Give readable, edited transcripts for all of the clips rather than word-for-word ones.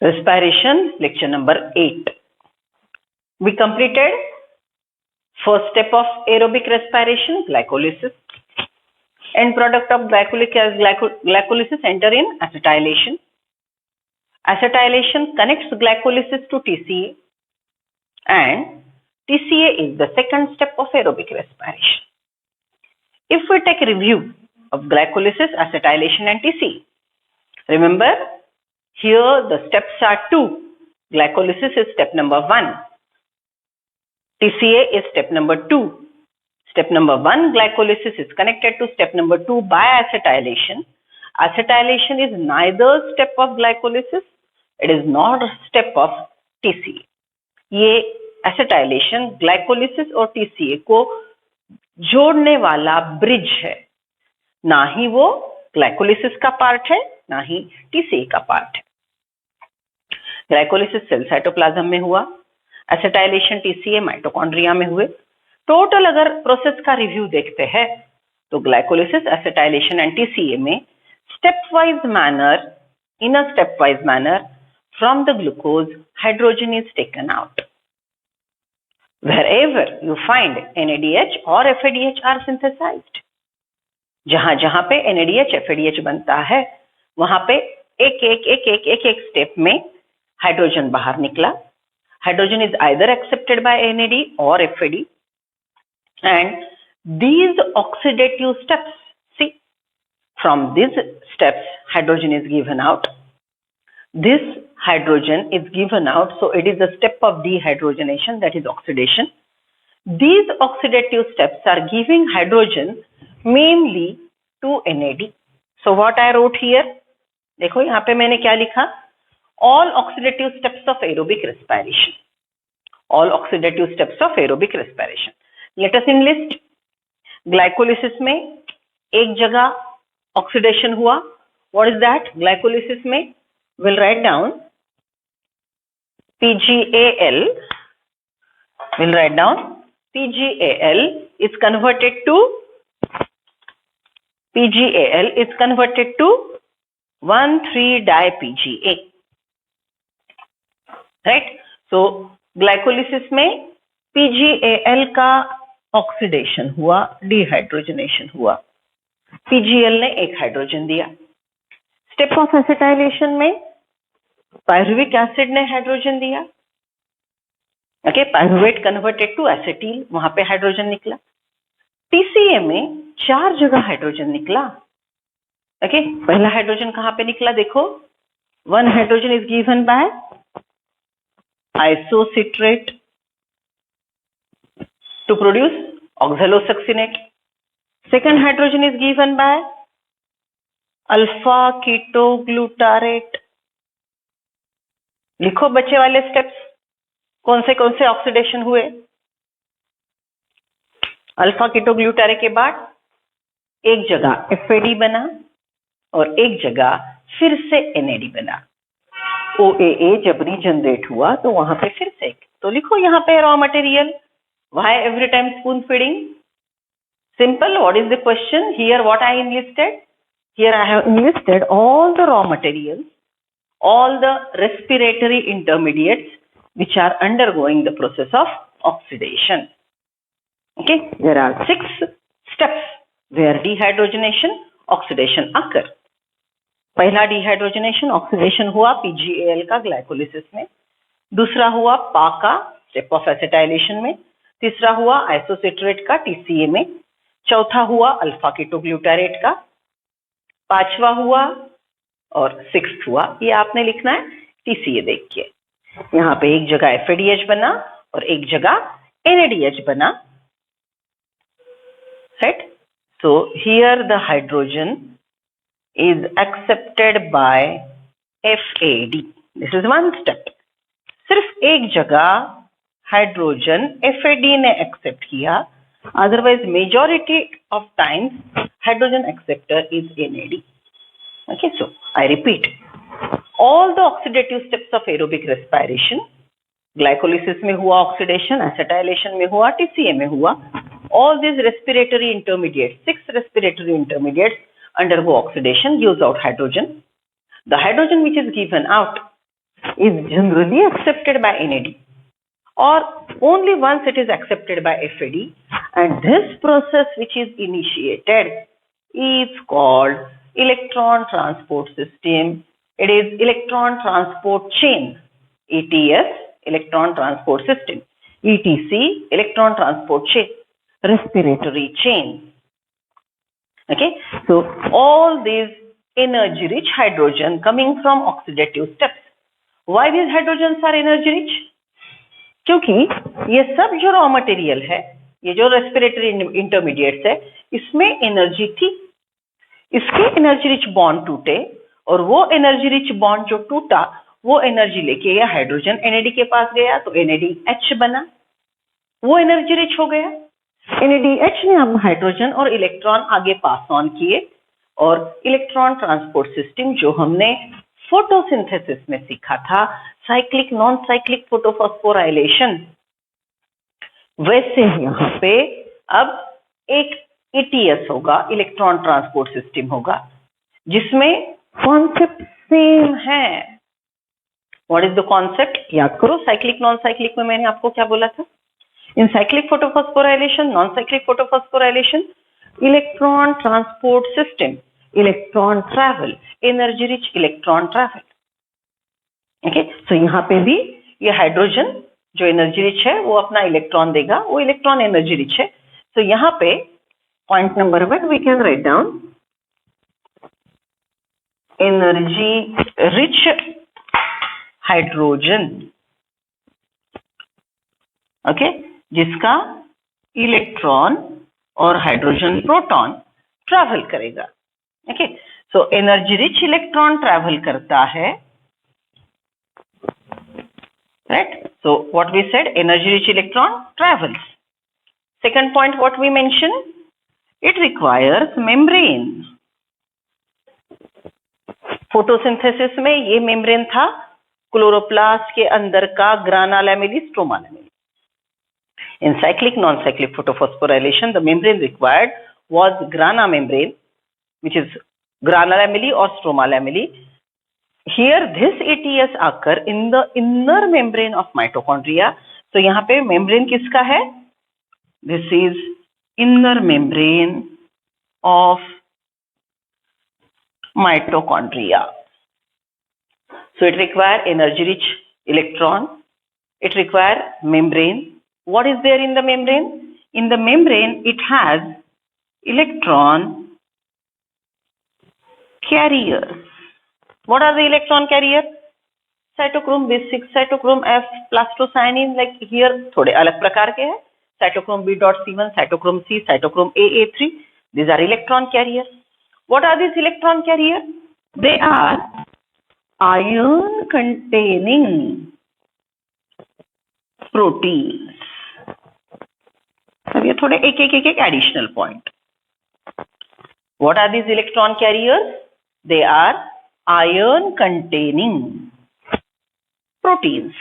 Respiration, lecture number 8. We completed first step of aerobic respiration, glycolysis. End product of glycolysis enter in acetylation. Acetylation connects glycolysis to TCA, and TCA is the second step of aerobic respiration. If we take a review of glycolysis, acetylation and TCA, remember here the steps are two. Glycolysis is step number 1. TCA is step number 2. Step number 1, glycolysis, is connected to step number 2 by acetylation. Acetylation is neither step of glycolysis, it is not a step of TCA. ये acetylation glycolysis और TCA को जोड़ने वाला bridge है, ना ही वो glycolysis का part है, ना ही TCA का पार्ट है. ग्लाइकोलिसिस सेल साइटोप्लाज्म में हुआ, एसिटाइलेशन TCA माइटोकॉन्ड्रिया में हुए. टोटल अगर प्रोसेस का रिव्यू देखते हैं तो ग्लाइकोलिसिस, एसिटाइलेशन एंड TCA में step wise manner from the glucose, hydrogen is taken out. Wherever you find NADH or FADH are synthesized. जहां जहां पे NADH, FADH बनता है, वहां पे एक स्टेप में हाइड्रोजन बाहर निकला. Hydrogen is either accepted by NAD or FAD, and these oxidative steps, see, from these steps hydrogen is given out. This hydrogen is given out, so it is a step of dehydrogenation, that is oxidation. These oxidative steps are giving hydrogen mainly to NAD. So what I wrote here, देखो यहाँ पे मैंने क्या लिखा, all oxidative steps of aerobic respiration. All oxidative steps of aerobic respiration. Let us enlist. Glycolysis में एक जगह oxidation हुआ. What is that? Glycolysis में we'll write down PGAL. We'll write down PGAL is converted to 1,3-di-PGA. Right? So glycolysis में PGAL का oxidation हुआ, dehydrogenation हुआ. PGL ने एक हाइड्रोजन दिया. स्टेप ऑफ एसिटाइलेशन में पायरुविक एसिड ने हाइड्रोजन दिया. Okay, pyruvate converted to acetyl, वहां पे हाइड्रोजन निकला. TCA में 4 जगह हाइड्रोजन निकला. ओके, पहला हाइड्रोजन कहाँ पे निकला देखो. 1 hydrogen is given by isocitrate to produce oxalosuccinate. Second hydrogen is given by alpha ketoglutarate. लिखो बच्चे वाले स्टेप्स, कौन से ऑक्सीडेशन हुए. अल्फा कीटोग्लूटारेट के बाद एक जगह FAD बना और एक जगह फिर से NAD बना. OAA जब रीजनरेट हुआ तो वहां पे फिर से, तो लिखो यहाँ पे raw material. Why every time spoon feeding? Simple. What is the question? Here what I enlisted? Here I have enlisted all the raw materials, all the respiratory intermediates which are undergoing the process of oxidation. Okay, there are 6 steps where dehydrogenation, oxidation occur. पहला dehydrogenation, oxidation हुआ PGAL का glycolysis में. दूसरा हुआ PA का step of acetylation में. तीसरा हुआ आइसोसिट्रेट का TCA में. चौथा हुआ अल्फा कीटोग्लूटारेट का. 5वां हुआ और 6th हुआ. ये आपने लिखना है TCA देख के. यहाँ पे एक जगह FADH बना और एक जगह NADH बना. Right? So here the hydrogen is accepted by FAD. This is one step. सिर्फ एक जगह हाइड्रोजन FAD ने एक्सेप्ट किया, otherwise majority of times hydrogen acceptor is NAD. Okay, so I repeat, all the oxidative steps of aerobic respiration, glycolysis में हुआ oxidation, acetylation में हुआ, TCA में हुआ, all these respiratory intermediates, 6 respiratory intermediates undergo oxidation, gives out hydrogen. The hydrogen which is given out is generally accepted by NAD, or only once it is accepted by FAD, and this process which is initiated is called electron transport system. It is electron transport chain, ETS, electron transport system, ETC, electron transport chain, respiratory chain. Okay, so all these energy rich hydrogen coming from oxidative steps. Why these hydrogens are energy rich? क्योंकि ये सब जो raw material है, ये जो respiratory intermediates है, इसमें energy थी. इसके एनर्जी रिच बॉन्ड टूटे और वो एनर्जी रिच बॉन्ड जो टूटा वो एनर्जी लेके ये हाइड्रोजन NAD के पास गया तो NADH बना, वो एनर्जी रिच हो गया. NADH ने हम हाइड्रोजन और इलेक्ट्रॉन आगे पास ऑन किए और इलेक्ट्रॉन ट्रांसपोर्ट सिस्टम जो हमने फोटोसिंथेसिस में सीखा था, साइक्लिक नॉन साइक्लिक फोटोफॉस्फोराइलेशन, वैसे यहाँ पे अब एक ETS होगा, इलेक्ट्रॉन ट्रांसपोर्ट सिस्टम होगा, जिसमें कॉन्सेप्ट सेम है. What is the concept? याद करो, साइक्लिक नॉन साइक्लिक में मैंने आपको क्या बोला था? In cyclic photophosphorylation, non cyclic photophosphorylation, electron transport system, electron travel, energy rich electron travel. Okay, so यहाँ पे भी ये हाइड्रोजन जो एनर्जी रिच है वो अपना इलेक्ट्रॉन देगा, वो इलेक्ट्रॉन एनर्जी रिच है. तो यहाँ पे point number 1 we can write down energy rich hydrogen. Okay, जिसका इलेक्ट्रॉन और हाइड्रोजन प्रोटॉन ट्रैवल करेगा. Okay, so energy rich electron travel करता है, right? So what we said, energy rich electron travels. Second point what we mentioned, it requires membrane. Photosynthesis में ये membrane था chloroplast के अंदर का ग्राना lamellae, stroma lamellae. In cyclic non-cyclic photophosphorilation, the membrane required was grana membrane, which is grana lamella or stroma lamella. Here this ETS occur in the inner membrane of mitochondria. तो यहाँ पे membrane किसका है? This is inner membrane of mitochondria. So it require energy rich electron. It require membrane. What is there in the membrane? In the membrane it has electron carriers. What are the electron carriers? Cytochrome B6, cytochrome F, plastocyanin. Like here थोड़े अलग प्रकार के हैं. Cytochrome B.C1, cytochrome C, cytochrome AA3. These are electron carriers. What are these electron carriers? They are iron containing proteins. अब ये थोड़े एक additional point. What are these electron carriers? They are iron containing proteins.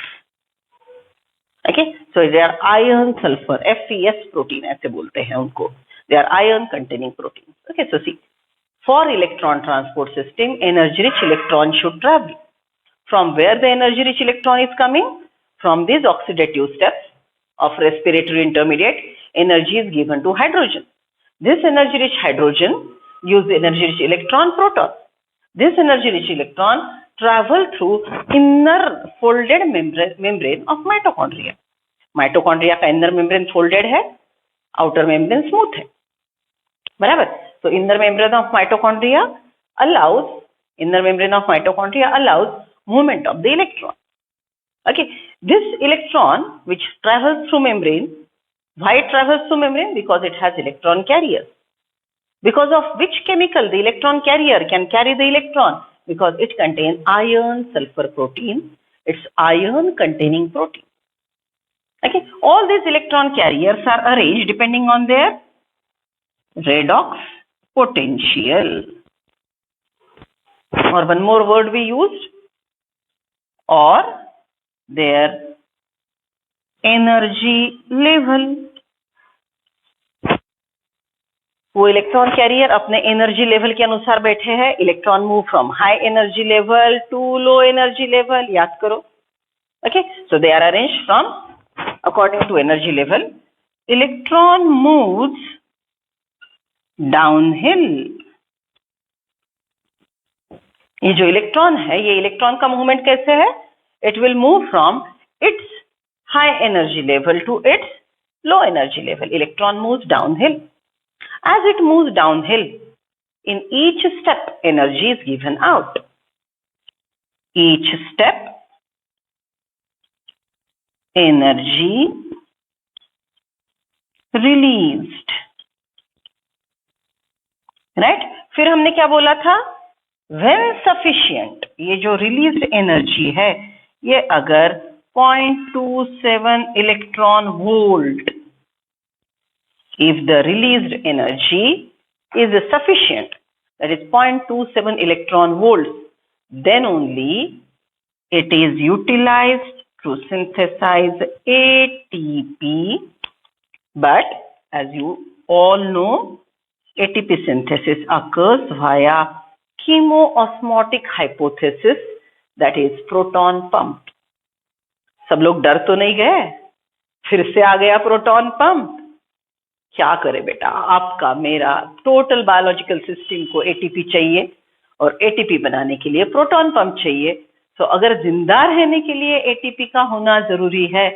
Okay, so they are iron sulfur, FeS protein ऐसे बोलते हैं उनको. They are iron containing proteins. Okay, so see, for electron transport system, energy rich electron should travel. From where the energy rich electron is coming? From these oxidative steps of respiratory intermediate, energy is given to hydrogen. This energy rich hydrogen use energy rich electron proton. This energy rich electron travel through inner folded membrane of mitochondria. Mitochondria का inner membrane folded है, outer membrane smooth है, बराबर. So inner membrane of mitochondria allows movement of the electron. Okay, this electron which travels through membrane, why it travels through membrane? Because it has electron carriers. Because of which chemical the electron carrier can carry the electron? Because it contains iron sulfur protein. It's iron containing protein. Okay, all these electron carriers are arranged depending on their redox potential. Or one more word we used, or their energy level. वो electron carrier अपने energy level के अनुसार बैठे हैं. Electron move from high energy level to low energy level. याद करो. Okay, so they are arrange from according to energy level. Electron moves downhill. ये जो इलेक्ट्रॉन है, ये इलेक्ट्रॉन का मूवमेंट कैसे है? It will move from its high energy level to its low energy level. Electron moves downhill. As it moves downhill, in each step energy is given out. Each step energy released. Right? फिर हमने क्या बोला था? When sufficient, ये जो released energy है, ये अगर 0.27 electron volt, if the released energy is sufficient, that is 0.27 electron volts, then only it is utilized to synthesize ATP. But as you all know, ATP synthesis occurs via chemoosmotic hypothesis, that is proton pump. सब लोग डर तो नहीं गए? फिर से आ गया proton pump. क्या करे बेटा, आपका मेरा टोटल बायोलॉजिकल सिस्टम को एटीपी चाहिए और एटीपी बनाने के लिए प्रोटॉन पंप चाहिए. तो अगर जिंदा रहने के लिए एटीपी का होना जरूरी है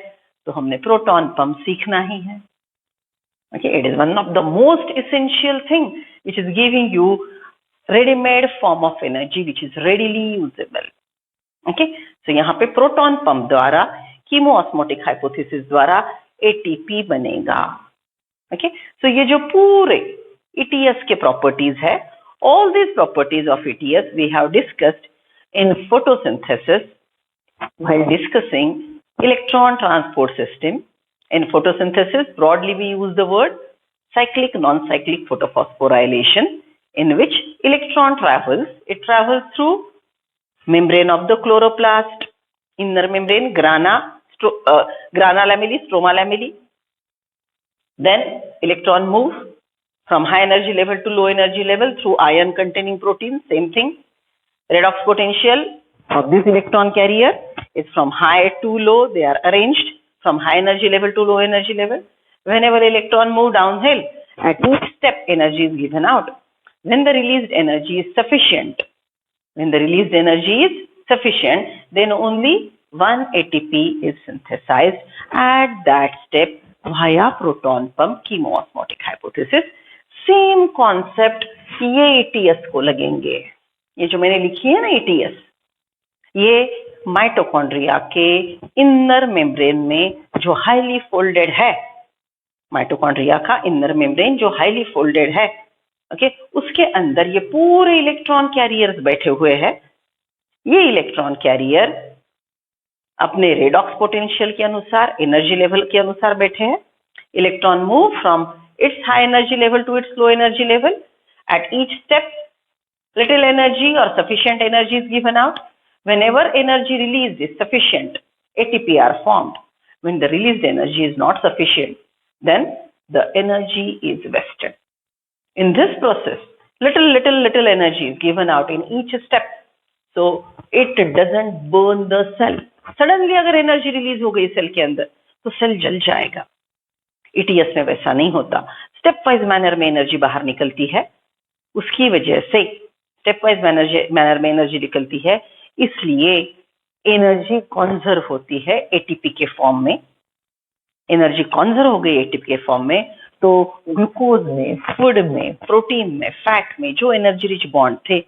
तो हमने प्रोटॉन पंप सीखना ही है. Okay, it is one of the most essential thing which is giving you readymade form of energy which is readily usable. Okay, तो यहाँ पे प्रोटॉन पंप द्वारा कीमोऑस्मोटिक हाइपोथेसिस द्वारा एटीपी बनेगा. ओके, सो ये जो पूरे ETS के प्रॉपर्टीज है, all these properties of ETS we have discussed in photosynthesis while discussing electron transport system. In photosynthesis, broadly we use the word cyclic non-cyclic photophosphorylation, in which electron travels. It travels through membrane of the chloroplast, inner membrane, grana lamella, stroma lamella. Then electron moves from high energy level to low energy level through ion containing proteins. Same thing. Redox potential of this electron carrier is from high to low. They are arranged from high energy level to low energy level. Whenever electron move downhill, at each step energy is given out. When the released energy is sufficient, then only one ATP is synthesized at that step via proton pump chemoosmotic hypothesis. Same concept ये ETS को लगेंगे. ये जो मैंने लिखी है ना ETS, ये माइटोकॉन्ड्रिया के इनर मेम्ब्रेन में जो हाईली फोल्डेड है, माइटोकॉन्ड्रिया का इनर मेम्ब्रेन जो हाईली फोल्डेड है, ओके, उसके अंदर ये पूरे इलेक्ट्रॉन कैरियर्स बैठे हुए हैं. ये इलेक्ट्रॉन कैरियर अपने रेडॉक्स पोटेंशियल के अनुसार, एनर्जी लेवल के अनुसार बैठे हैं. Electron move from its high energy level to its low energy level. At each step little energy or sufficient energy is given out. Whenever energy released is sufficient, ATP are formed. When the released energy is not sufficient, then the energy is wasted. In this process, little energy is given out in each step, so it doesn't burn the cell. Suddenly अगर energy release हो गई cell के अंदर तो cell जल जाएगा. ETS में वैसा नहीं होता. स्टेप वाइज मैनर में एनर्जी बाहर निकलती है. उसकी वजह से स्टेप वाइज मैनर में एनर्जी निकलती है, इसलिए एनर्जी कॉन्जर्व होती है एटीपी के फॉर्म में. एनर्जी कॉन्जर्व हो गई एटीपी के फॉर्म में, तो ग्लूकोज में, फूड में, प्रोटीन में, फैट में जो एनर्जी रिच बॉन्ड थे,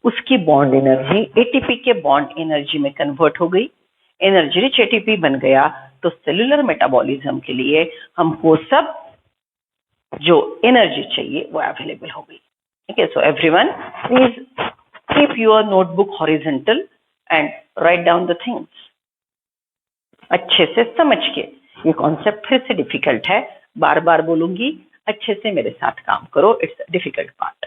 उसकी बॉन्ड एनर्जी एटीपी के बॉन्ड एनर्जी में कन्वर्ट हो गई. एनर्जी रिच एटीपी बन गया तो सेलुलर मेटाबॉलिज्म के लिए हमको सब जो एनर्जी चाहिए वो अवेलेबल हो गई. Okay, so everyone, please keep your notebook horizontal and write down the things. अच्छे से समझ के. ये कॉन्सेप्ट फिर से डिफिकल्ट है, बार बार बोलूंगी, अच्छे से मेरे साथ काम करो. It's difficult part.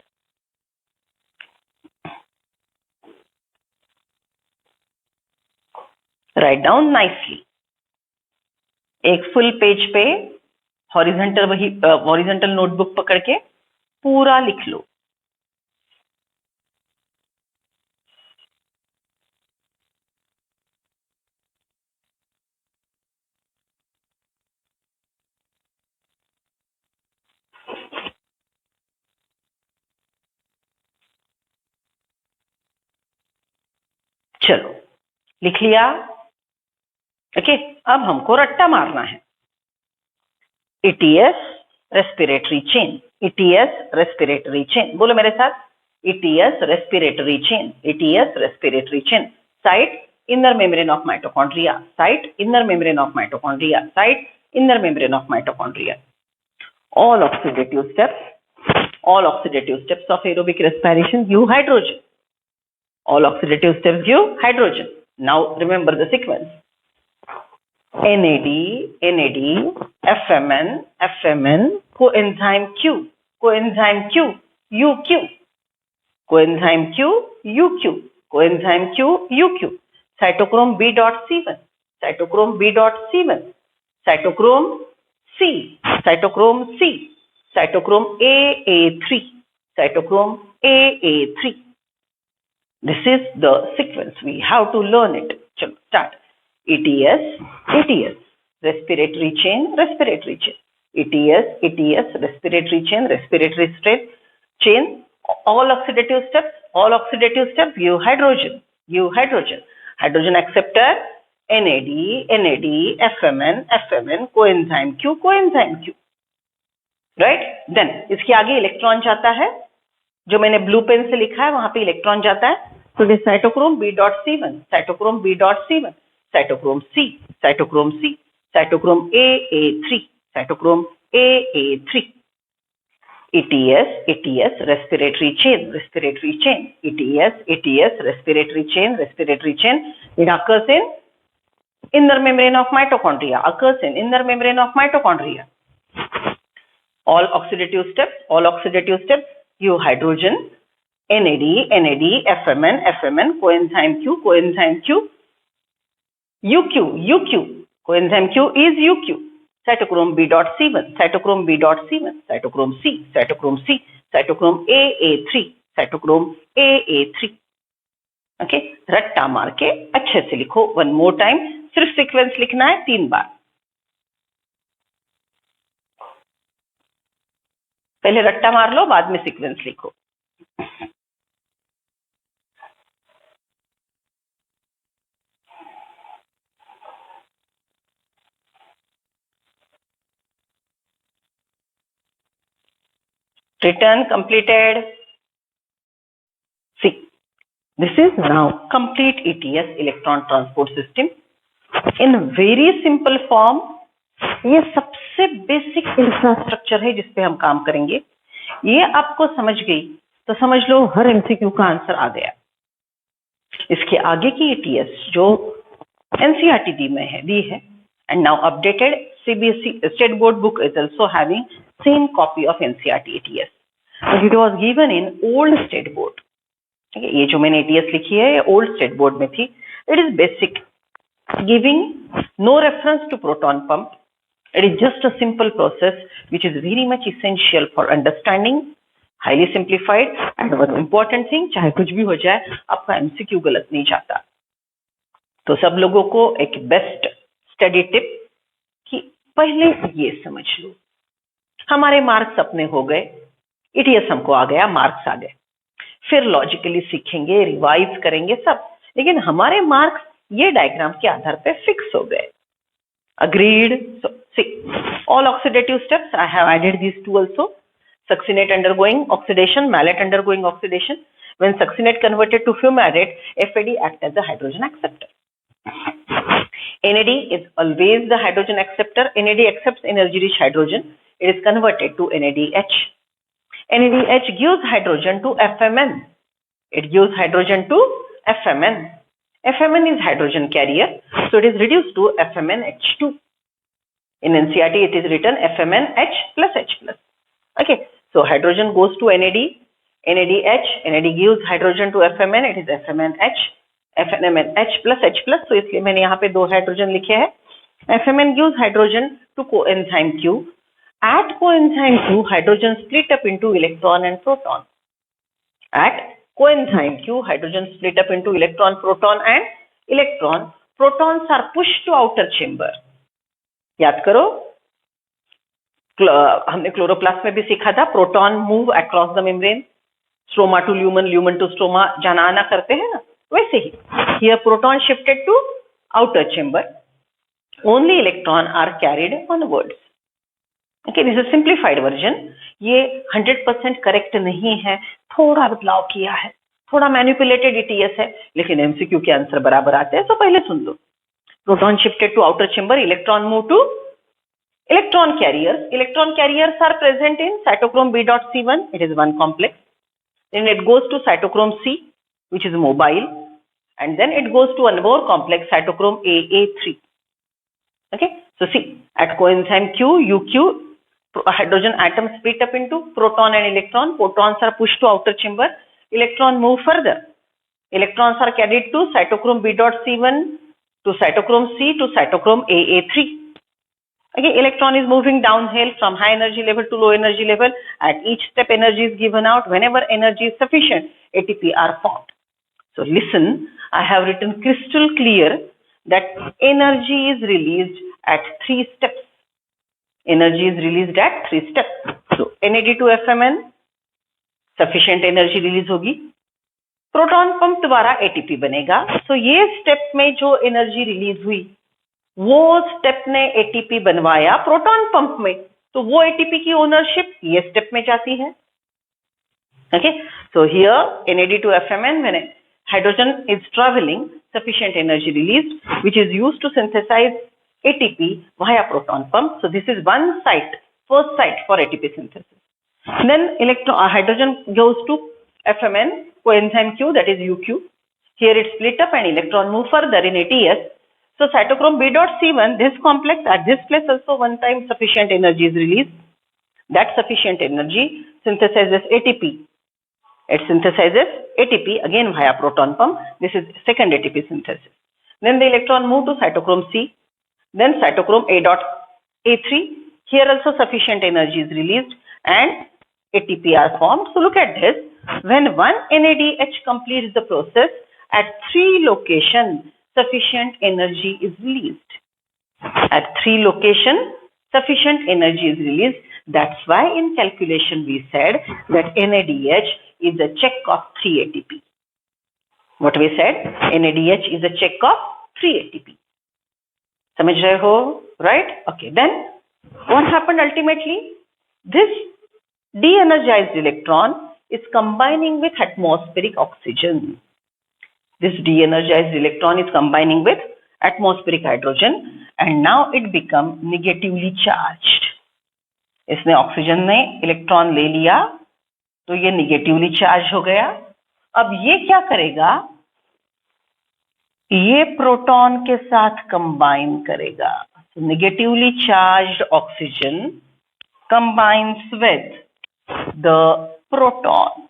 Write down nicely. एक फुल पेज पे हॉरिजॉन्टल नोटबुक पकड़ के पूरा लिख लो। चलो लिख लिया। ओके, अब हमको रट्टा मारना है। ETS respiratory chain, ETS respiratory chain, बोलो मेरे साथ, ETS respiratory chain, ETS respiratory chain. Site inner membrane of mitochondria, site inner membrane of mitochondria, site inner membrane of mitochondria. All oxidative steps of aerobic respiration give hydrogen. All oxidative steps give hydrogen. Now remember the sequence. NAD, FMN, coenzyme Q, UQ, coenzyme Q, UQ, coenzyme Q, UQ, cytochrome B.C1, cytochrome C, cytochrome AA3, This is the sequence. We have to learn it. Chalo, start. ETS, respiratory chain, ETS, respiratory chain, all oxidative steps give hydrogen, hydrogen acceptor, NAD, FMN, coenzyme Q, right? Then इसके आगे electron जाता है, जो मैंने blue pen से लिखा है वहां पे इलेक्ट्रॉन जाता है, तो ये cytochrome B.C1, cytochrome C, cytochrome AA3, ETS respiratory chain, ETS respiratory chain, it occurs in inner membrane of mitochondria, all oxidative steps give hydrogen, NAD, FMN, coenzyme Q, UQ, coenzyme Q is UQ, cytochrome B.C1, cytochrome C, cytochrome AA3, okay, रट्टा मार के अच्छे से लिखो। One more time, सिर्फ sequence लिखना है 3 बार। पहले रट्टा मार लो, बाद में सीक्वेंस लिखो। Written, completed. See, this is now complete ETS electron transport system in very simple form. ये सबसे बेसिक इंफ्रास्ट्रक्चर है जिसपे हम काम करेंगे। ये आपको समझ गई तो समझ लो हर MCQ का आंसर आ गया। इसके आगे की ETS जो NCERT में है, दी है, and now updated CBSE State Board book is also having same copy of NCERT ETS, but it was given in old State Board. ये जो मैंने ETS लिखी है ये old State Board में थी। It is basic, giving no reference to proton pump. It is just a simple process which is very much essential for understanding, highly simplified, and one important thing, चाहे कुछ भी हो जाए आपका MCQ गलत नहीं जाता। तो सब लोगों को एक बेस्ट स्टडी टिप कि पहले ये समझ लो, हमारे मार्क्स अपने हो गए, ETS हमको आ गया, मार्क्स आ गए, फिर लॉजिकली सीखेंगे, रिवाइज करेंगे सब, लेकिन हमारे मार्क्स ये डायग्राम के आधार पे फिक्स हो गए। Agreed? So, see, all oxidative steps, I have added these two also. Succinate undergoing oxidation, malate undergoing oxidation. When succinate converted to fumarate, FAD acts as the hydrogen acceptor. NAD is always the hydrogen acceptor. NAD accepts energy-rich hydrogen. It is converted to NADH. NADH gives hydrogen to FMN. It gives hydrogen to FMN. FMN is hydrogen carrier, so it is reduced to FMNH2. In NCERT, it is written FMNH plus H plus. Okay, so hydrogen goes to NAD, NADH, NAD gives hydrogen to FMN, it is FMNH, FMNH plus H plus. So इसलिए मैंने यहाँ पे 2 hydrogen लिखे हैं। FMN gives hydrogen to coenzyme Q. At coenzyme 2, hydrogen split up into electron and proton. At coenzyme Q, hydrogen split up into electron, proton and electron. Protons are pushed to outer chamber. याद करो, हमने chloroplast में भी सीखा था, proton move across the membrane, stroma to lumen, lumen to stroma जाना आना करते हैं ना, वैसे ही here proton shifted to outer chamber, only electron are carried onwards. Okay, this is simplified version. ये 100% करेक्ट नहीं है, थोड़ा बदलाव किया है, थोड़ा मैनिपुलेटेड ETS है, लेकिन MCQ के आंसर बराबर आते हैं. तो पहले सुन लो. Proton shifted to outer chamber, electron move to electron carriers. Electron carriers are present in cytochrome B.C1, it is one complex. Then it goes to cytochrome C, which is mobile, and then it goes to one more complex, cytochrome AA3. Okay, so see, at coenzyme Q, UQ, hydrogen atoms split up into proton and electron. Protons are pushed to outer chamber, electron move further. Electrons are carried to cytochrome B.C1, to cytochrome C, to cytochrome AA3. Okay, electron is moving downhill from high energy level to low energy level. At each step, energy is given out. Whenever energy is sufficient, ATP are formed. So listen, I have written crystal clear that energy is released at 3 steps. Energy is released at 3 steps. So NAD2FMN, sufficient energy release होगी. Proton pump द्वारा ATP बनेगा. So ये step में जो energy release हुई, वो step ने ATP बनवाया प्रोटॉन पंप में, तो वो एटीपी की ओनरशिप ये स्टेप में जाती है. Okay, so here NAD2FMN, when hydrogen is travelling, sufficient energy released, which is used to synthesize ATP via proton pump. So this is one site, first site for ATP synthesis. Then hydrogen goes to FMN, coenzyme Q, that is UQ. Here it split up and electron move further in ATS. So cytochrome B.C1, this complex, at this place also one time sufficient energy is released. That sufficient energy synthesizes ATP. It synthesizes ATP again via proton pump. This is second ATP synthesis. Then the electron move to cytochrome C. Then cytochrome A.3. Here also sufficient energy is released and ATP are formed. So look at this. When one NADH completes the process, at 3 locations, sufficient energy is released. At 3 locations, sufficient energy is released. That's why in calculation we said that NADH is a check of 3 ATP. What we said? NADH is a check of 3 ATP. समझ रहे हो? Right? Okay. Then what happened ultimately? This de-energized electron is combining with atmospheric oxygen. This de-energized electron is combining with atmospheric hydrogen and now it become negatively charged. इसने oxygen ने electron ले लिया तो ये negatively charge हो गया. अब ये क्या करेगा? ये प्रोटॉन के साथ कंबाइन करेगा. Negatively charged oxygen combines with the proton.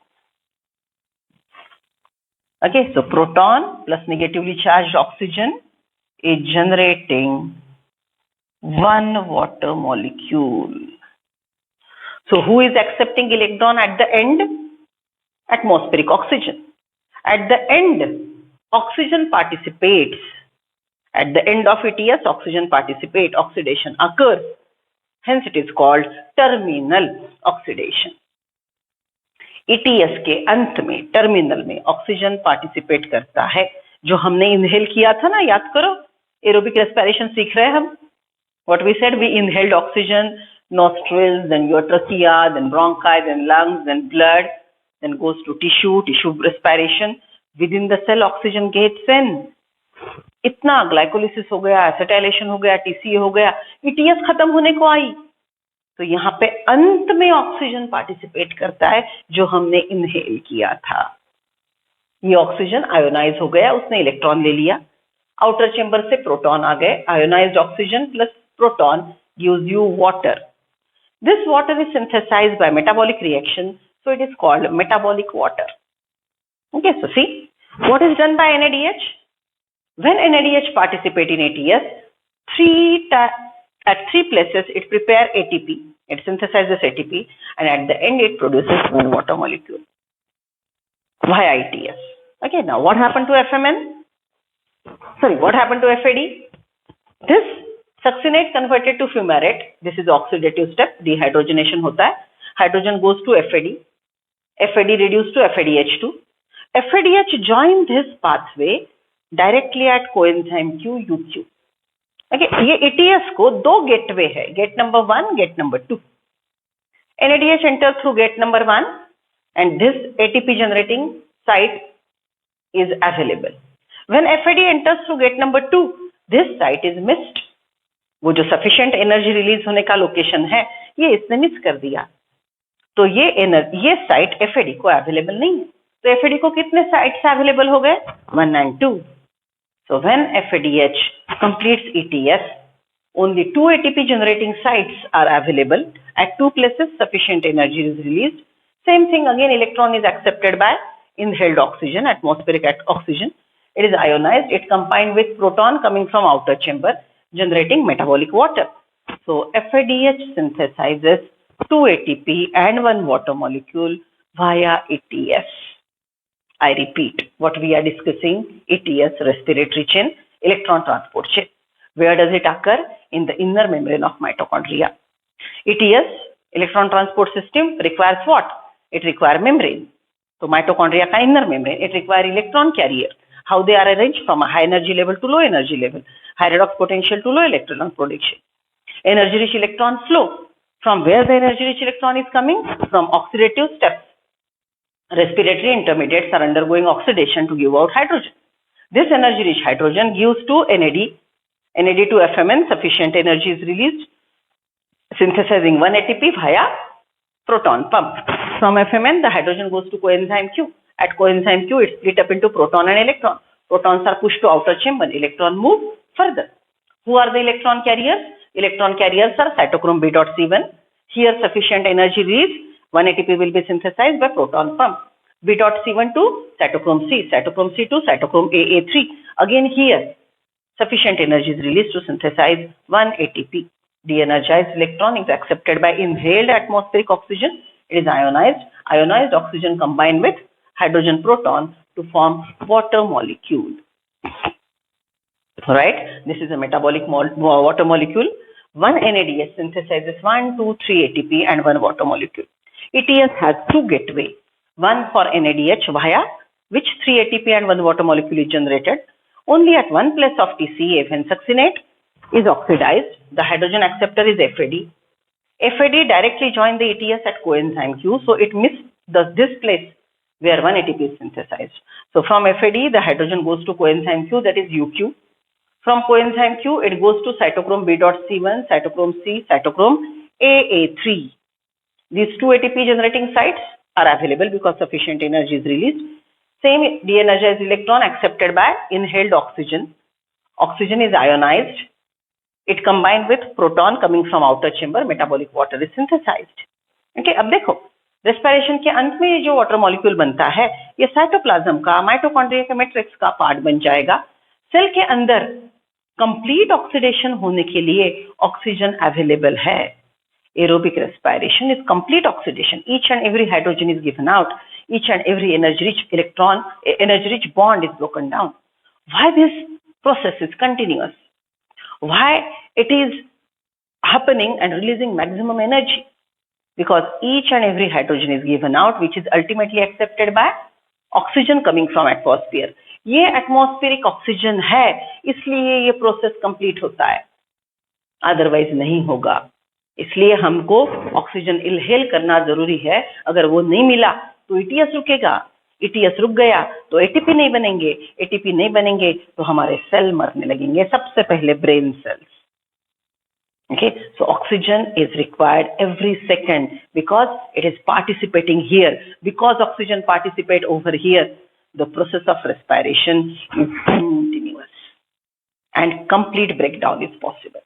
Okay, so proton plus negatively charged oxygen is generating one water molecule. So who is accepting electron at the end? Atmospheric oxygen. At the end, oxygen participates. At the end of ETS, oxygen participates, oxidation occurs. Hence it is called terminal oxidation. ETS के अंत में, terminal में oxygen participate करता है. जो हमने inhale किया था ना, याद करो, एरोबिक रेस्पिरेशन सीख रहे हैं हम. What we said, we inhaled oxygen, nostrils, then your trachea, then bronchi, then lungs, then blood, then goes to tissue respiration. Within the cell oxygen gets in. इतना ग्लाइकोलिसिस हो गया, एसिटाइलेशन हो गया, TCA हो गया, ETS खत्म होने को आई. तो यहाँ पे अंत में ऑक्सीजन पार्टिसिपेट करता है जो हमने इनहेल किया था. ये ऑक्सीजन आयोनाइज हो गया, उसने इलेक्ट्रॉन ले लिया, आउटर चेंबर से प्रोटॉन आ गए. Ionised oxygen plus proton gives you water. This water is synthesised by metabolic reaction, so it is called metabolic water. Okay, so see what is done by NADH? When NADH participate in ATS, at 3 places it prepare ATP. It synthesizes ATP, and at the end it produces one water molecule via ETS. Okay, now what happened to FMN? Sorry, what happened to FAD? This succinate converted to fumarate. This is the oxidative step. Dehydrogenation hota hai. Hydrogen goes to FAD. FAD reduced to FADH2. FADH joined this pathway directly at coenzyme Q UQ. Okay, ये ETS को दो gateway है. Gate number 1, gate number 2. NADH enters through gate number 1, and this ATP generating site is available. When FAD enters through gate number 2, this site is missed. वो जो sufficient energy release होने का location है, ये इसने miss कर दिया. तो ये site FAD को available नहीं है. तो FAD को कितने sites available हो गए? 1 and 2. So when FADH completes ETS, only 2 ATP generating sites are available. At 2 places, sufficient energy is released. Same thing again, electron is accepted by inhaled oxygen, atmospheric oxygen. It is ionized. It combined with proton coming from outer chamber, generating metabolic water. So FADH synthesizes 2 ATP and 1 water molecule via ETS. I repeat, what we are discussing, ETS, respiratory chain, electron transport chain. Where does it occur? In the inner membrane of mitochondria. ETS, electron transport system, requires what? It requires membrane. So mitochondria ka inner membrane, it requires electron carrier. How they are arranged? From a high energy level to low energy level. High redox potential to low electron production. Energy rich electron flow. From where the energy rich electron is coming? From oxidative steps. Respiratory intermediates are undergoing oxidation to give out hydrogen. This energy rich hydrogen gives to NAD. NAD to FMN, sufficient energy is released, synthesizing 1 ATP via proton pump. From FMN, the hydrogen goes to coenzyme Q. At coenzyme Q, it's split up into proton and electron. Protons are pushed to outer chamber. Electron move further. Who are the electron carriers? Electron carriers are cytochrome B.C1. Here, sufficient energy released. 1 ATP will be synthesized by proton pump. B.C1 to cytochrome C, cytochrome C to cytochrome AA3. Again here, sufficient energy is released to synthesize 1 ATP. De-energized electron is accepted by inhaled atmospheric oxygen. It is ionized. Ionized oxygen combined with hydrogen proton to form water molecule. Alright, this is a metabolic water molecule. 1 NADH synthesizes 1, 2, 3 ATP and 1 water molecule. ETS has 2 gateways. One for NADH via which 3 ATP and 1 water molecule is generated. Only at one place of TCA when succinate is oxidized, the hydrogen acceptor is FAD. FAD directly joined the ETS at coenzyme Q, so it missed this place where 1 ATP is synthesized. So from FAD, the hydrogen goes to coenzyme Q, that is UQ. From coenzyme Q, it goes to cytochrome B.C1, cytochrome C, cytochrome AA3. These 2 ATP generating sites are available because sufficient energy is released. Same de-energized electron accepted by inhaled oxygen. Oxygen is ionized. It combined with proton coming from outer chamber, metabolic water is synthesized. Okay, अब देखो respiration के अंत में ये जो water molecule बनता है ये साइटोप्लाज्म का माइटोकॉन्ड्रिया के मैट्रिक्स का पार्ट बन जाएगा. सेल के अंदर कंप्लीट ऑक्सीडेशन होने के लिए ऑक्सीजन अवेलेबल है. Aerobic respiration is complete oxidation. Each and every hydrogen is given out. Each and every energy-rich bond is broken down. Why this process is continuous? Why it is happening and releasing maximum energy? Because each and every hydrogen is given out, which is ultimately accepted by oxygen coming from atmosphere. ये atmospheric oxygen है, इसलिए ये process complete होता है. Otherwise नहीं होगा. इसलिए हमको ऑक्सीजन इनहेल करना जरूरी है. अगर वो नहीं मिला तो ETS रुकेगा. ETS रुक गया तो ATP नहीं बनेंगे. ATP नहीं बनेंगे तो हमारे सेल मरने लगेंगे. सबसे पहले brain cells. Okay, so oxygen is required every second because it is participating here. Because oxygen participate over here, the process of respiration is continuous and complete breakdown is possible.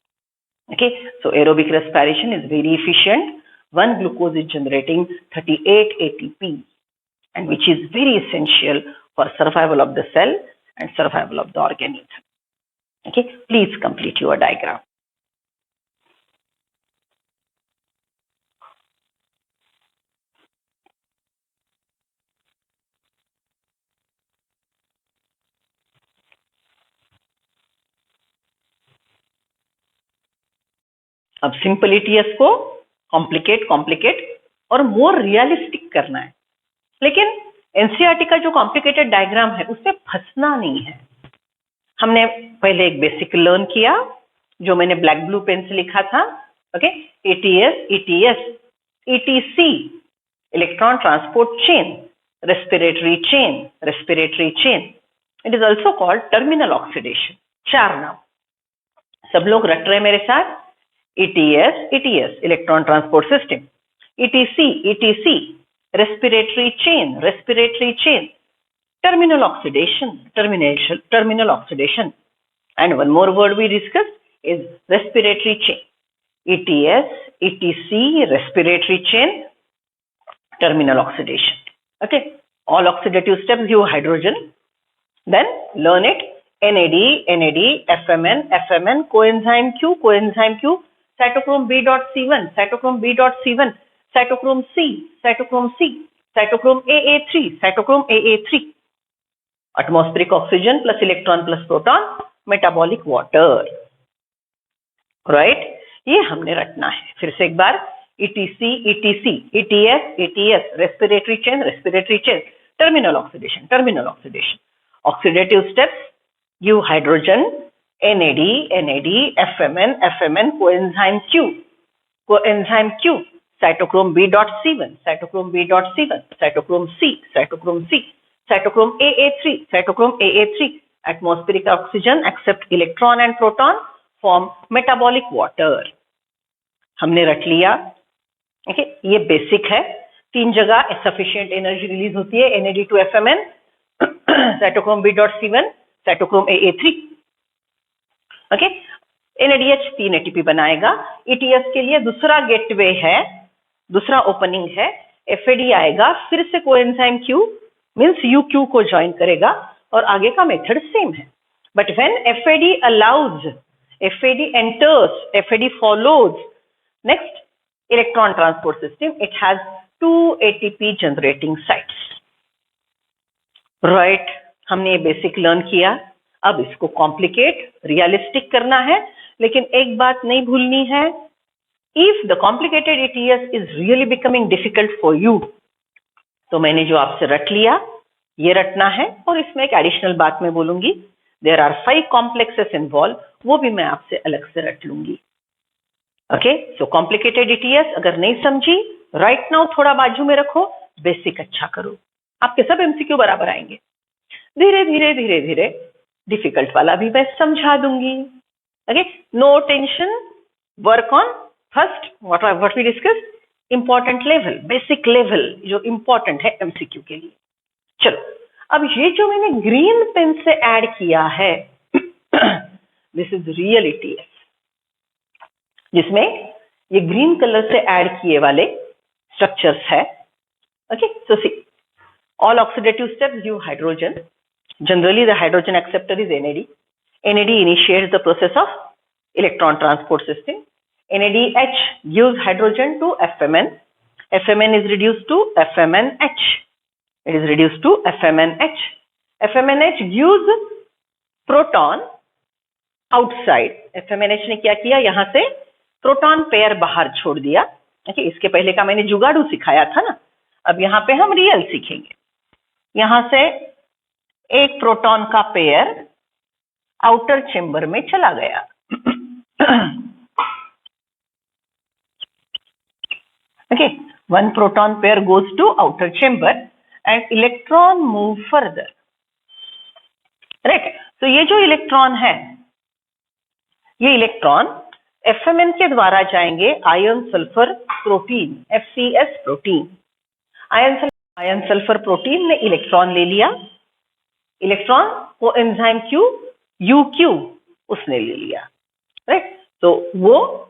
Okay, so aerobic respiration is very efficient. 1 glucose is generating 38 ATP, and which is very essential for survival of the cell and survival of the organism. Okay, please complete your diagram. अब simple ETS को complicate और more realistic करना है, लेकिन NCERT का जो complicated diagram है उससे फंसना नहीं है। हमने पहले एक बेसिक लर्न किया जो मैंने ब्लैक ब्लू पेन से लिखा था, okay. ETS, ETC, electron transport chain, respiratory chain, it is also called terminal oxidation. 4 नाम सब लोग रट रहे मेरे साथ। ETS, electron transport system, ETC, respiratory chain, terminal oxidation, and one more word we discussed is respiratory chain. ETS, ETC, respiratory chain, terminal oxidation. Okay, all oxidative steps give hydrogen. Then learn it. NAD, FMN, coenzyme Q, cytochrome B.C1, cytochrome C, cytochrome AA3, atmospheric oxygen plus electron plus proton, metabolic water, right? ये हमने रटना है। फिर से एक बार, ETC, ETS, respiratory chain, terminal oxidation, oxidative steps give hydrogen, NAD, FMN, coenzyme Q, cytochrome B.C1, cytochrome C, cytochrome AA3, atmospheric oxygen accept electron and proton, form metabolic water. हमने रट लिया, ओके। ये बेसिक है। 3 जगह sufficient energy release होती है, NAD to FMN, cytochrome B.C1, cytochrome AA3, okay. NADH 3 ATP बनाएगा। ETS के लिए दूसरा गेटवे है, दूसरा ओपनिंग है, FAD आएगा, फिर से कोएंजाइम Q मींस UQ को ज्वाइन करेगा और आगे का मेथड सेम है। But when FAD allows, FAD enters, FAD follows next electron transport system, it has 2 ATP generating sites, right? हमने ये बेसिक लर्न किया। अब इसको कॉम्प्लिकेट रियलिस्टिक करना है, लेकिन एक बात नहीं भूलनी है, if the complicated ETS is really becoming difficult for you, तो मैंने जो आपसे रट लिया ये रटना है। और इसमें एक एडिशनल बात मैं बोलूंगी, देयर आर 5 कॉम्प्लेक्सेस इन्वॉल्व, वो भी मैं आपसे अलग से रट लूंगी, ओके। सो कॉम्प्लिकेटेड ETS अगर नहीं समझी, राइट नाउ थोड़ा बाजू में रखो, बेसिक अच्छा करो, आपके सब MCQ बराबर आएंगे। धीरे धीरे डिफिकल्ट वाला भी मैं समझा दूंगी, okay. No tension, work on first what we discuss, important level, basic level जो इंपॉर्टेंट है MCQ के लिए। चलो, अब ये जो मैंने ग्रीन पेन से ऐड किया है दिस इज रियल ETS, जिसमें ये ग्रीन कलर से ऐड किए वाले स्ट्रक्चर्स है, okay. So C, all oxidative steps give hydrogen. Generally the hydrogen acceptor is NAD. NAD initiates the process of electron transport system. NADH gives hydrogen to FMN. FMN is reduced to FMNH. It is reduced to FMNH. FMNH gives proton outside. FMNH ने क्या किया, यहाँ से proton pair बाहर छोड़ दिया, okay. इसके पहले का मैंने जुगाड़ू सिखाया था ना, अब यहाँ पे हम रियल सीखेंगे। यहां से एक प्रोटॉन का पेयर आउटर चेंबर में चला गया, okay. 1 proton pair goes to outer chamber and electron move further, right. तो ये जो इलेक्ट्रॉन है, ये इलेक्ट्रॉन FMN के द्वारा जाएंगे ion sulphur protein, FCS protein. Ion sulphur protein ने इलेक्ट्रॉन ले लिया, इलेक्ट्रॉन को एंजाइम Q, UQ उसने ले लिया, राइट। तो वो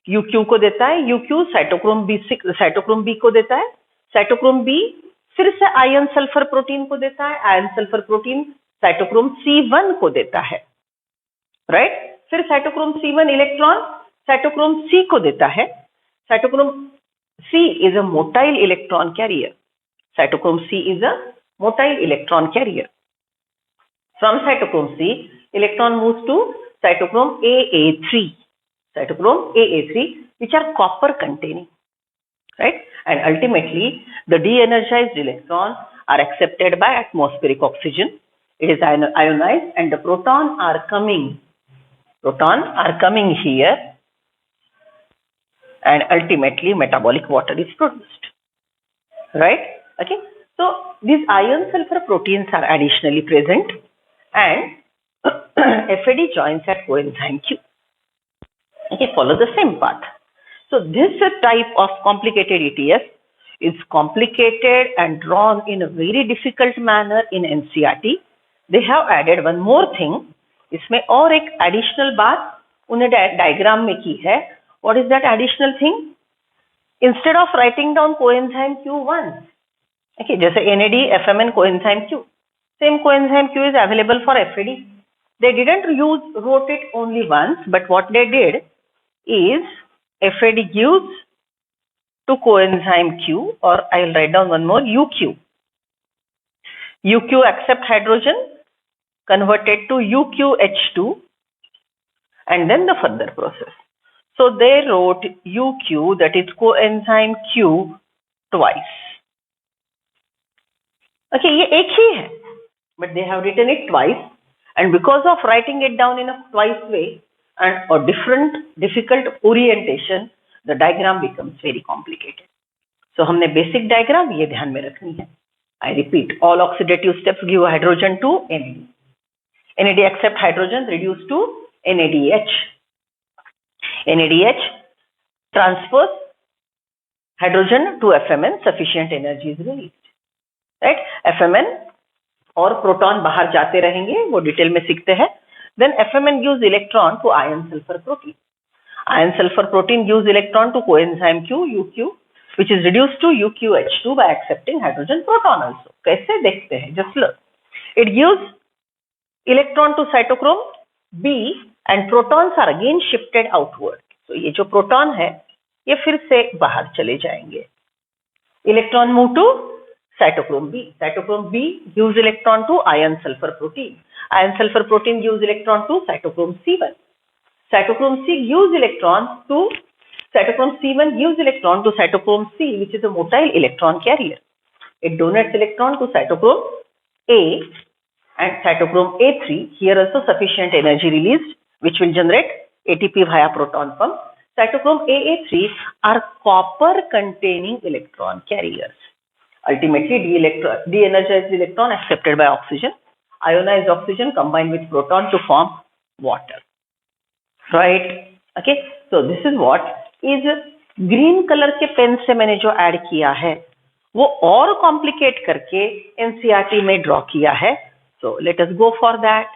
UQ को देता है, UQ साइटोक्रोम B को देता है, साइटोक्रोम B फिर से आयन सल्फर प्रोटीन को देता है, ion sulphur protein cytochrome C1 को देता है, राइट। फिर cytochrome C1 electron cytochrome C को देता है। Cytochrome C is a motile electron carrier, cytochrome C is a motile electron carrier. From cytochrome C, electron moves to cytochrome AA3. cytochrome AA3, which are copper containing, right? And ultimately the de-energized electrons are accepted by atmospheric oxygen. It is ionized and the protons are coming here, and ultimately metabolic water is produced, right? Okay, so these iron sulfur proteins are additionally present, and FAD joins at coenzyme Q. Okay, follow the same path. So this type of complicated ETS is complicated and drawn in a very difficult manner in NCERT. They have added one more thing. इसमें और एक additional बात उन्हें diagram में की है. What is that additional thing? Instead of writing down coenzyme Q1, okay, जैसे NAD, FMN, coenzyme Q, same coenzyme Q is available for FAD. They didn't wrote it only once, but what they did is FAD gives to coenzyme Q, or I will write down one more, UQ. UQ accept hydrogen, converted to UQH2, and then the further process. So they wrote UQ, that is coenzyme Q, twice. Okay, ये एक ही है, but they have written it twice, and because of writing it down in a twice way and or difficult orientation, the diagram becomes very complicated. So हमने basic diagram ये ध्यान में रखनी है. I repeat, all oxidative steps give hydrogen to NAD. NAD accept hydrogen, reduce to NADH. NADH transfers hydrogen to FMN, sufficient energy is released. Right? FMN और proton बाहर जाते रहेंगे, वो डिटेल में सीखते हैं. Then FMN gives electron to iron sulfur protein. Iron sulfur protein gives electron to coenzyme Q, UQ, which is reduced to UQH2 by accepting hydrogen proton also. कैसे देखते हैं? Just look. It gives electron to cytochrome B and protons are again shifted outward. So ये जो proton है ये फिर से बाहर चले जाएंगे. Electron move to cytochrome B. Cytochrome B gives electron to iron sulfur protein. Iron sulfur protein gives electron to cytochrome C1. Cytochrome C1 gives electron to cytochrome C, which is a motile electron carrier. It donates electron to cytochrome A and cytochrome A3. Here also sufficient energy released, which will generate ATP via proton pump. Cytochrome AA3 are copper containing electron carriers. Ultimately, de-energized electron accepted by oxygen. Ionized oxygen combined with proton to form water. Right? Okay. So this is what is green color के pen से मैंने जो add किया है वो और complicate करके NCERT में ड्रॉ किया है. So let us go for that.